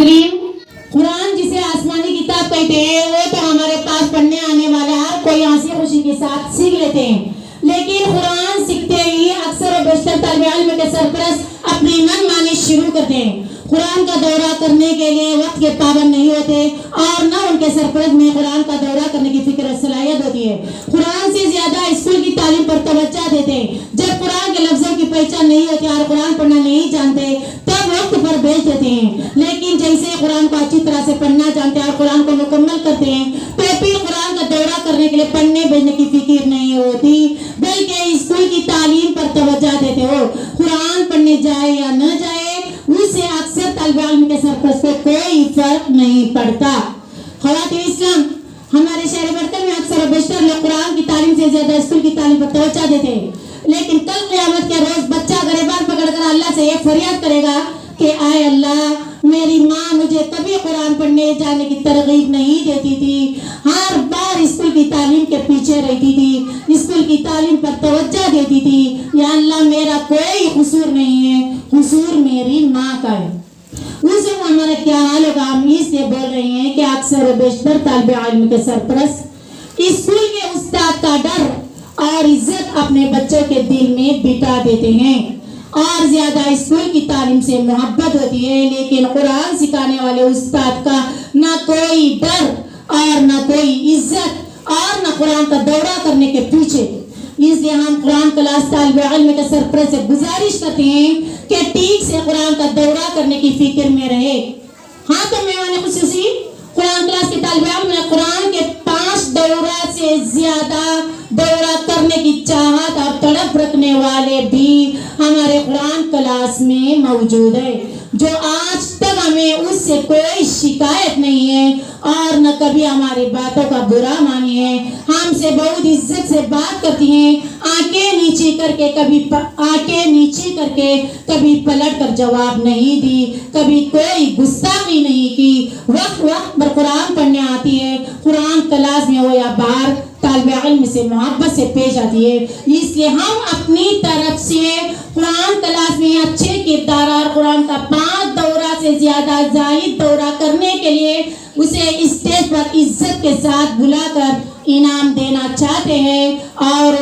नाज़रीन, कुरान जिसे आसमानी किताब कहते हैं वो तो हमारे पास पढ़ने आने वाला हर कोई हंसी खुशी के साथ सीख लेते हैं, लेकिन कुरान सीखते ही अक्सर और बेशतर तालिब इल्म के सरपरस्त अपनी मनमानी शुरू करते हैं। कुरान का दौरा करने के लिए वक्त के पाबंद नहीं होते और न उनके सरपरस्त में कुरान का दौरा करने की फिक्र सलाहियत होती है। कुरान से ज्यादा स्कूल की तालीम पर तवज्जो देते हैं। जब कुरान के लफ्जों की पहचान नहीं होती और कुरान पढ़ना नहीं जानते तब वक्त पर भेज देते हैं, लेकिन जैसे कुरान को अच्छी तरह से पढ़ना जानते हैं और कुरान को मुकम्मल करते हैं तो फिर कुरान का दौरा करने के लिए पढ़ने भेजने की फिक्र नहीं होती, बल्कि स्कूल की तालीम पर तवज्जो देते हो। कुरान पढ़ने जाए या न जाए उससे अक्सर तालिब इल्म के सरपरस्त को कोई फर्क नहीं पड़ता। ख़वातीन इस्लाम, हमारे शहर बर्तन में अक्सर और बेशतर लोग कुरान की तालीम से ज्यादा स्कूल की तालीम पर तवज्जो देते हैं, लेकिन कल क़यामत के रोज बच्चा गरेबान पकड़कर अल्लाह से ये फरियाद करेगा कि आए अल्लाह, मेरी माँ मुझे कभी कुरान पढ़ने जाने की तरगीब नहीं देती थी, हर बार स्कूल की तालीम के पीछे रहती थी, स्कूल की तालीम पर तवज्जो देती थी। या अल्लाह, मेरा कोई कसूर नहीं है, कसूर मेरी माँ का है। उस वक्त हमारा क्या हाल होगा? हम इसलिए बोल रहे हैं कि अक्सर और बेशतर तालिब इल्म के सरपरस्त स्कूल के उस्ताद का डर और इज्जत अपने बच्चों के दिल में बिठा देते हैं और ज्यादा स्कूल की तालीम से मोहब्बत होती है, लेकिन कुरान सिखाने वाले उस्ताद का ना कोई डर और ना कोई इज्जत और ना कुरान का दौरा करने के पीछे। इसलिए हम कुरान क्लास तालिब इल्म के सरपरस्त से गुजारिश करते हैं कि ठीक से कुरान का दौरा करने की फिक्र में रहे। हाँ, तो मेहमान खुसूसी कुरान क्लास के तालिब इल्म ने कुरान के 5 दौरा से ज्यादा दौरा करने की चाहत और तड़प रखने वाले भी हमारे कुरान क्लास में मौजूद है, जो आज तक हमें उससे कोई शिकायत नहीं है और न कभी हमारी बातों का बुरा मानी है। हमसे बहुत इज्जत से बात करती हैं, आंखें नीची करके कभी पलट कर जवाब नहीं दी, कभी कोई गुस्ताखी नहीं की, वक्त वक्त पर कुरान पढ़ने आती है। कुरान क्लास में हो या बाहर तालिब इल्म से मोहब्बत से पेश आती है। इसलिए हम अपनी तरफ से कुरान क्लास में अच्छे किरदार और कुरान का 5 दौरा से ज्यादा जायद दौरा करने के लिए उसे स्टेज पर इज्जत के साथ बुलाकर इनाम देना चाहते हैं और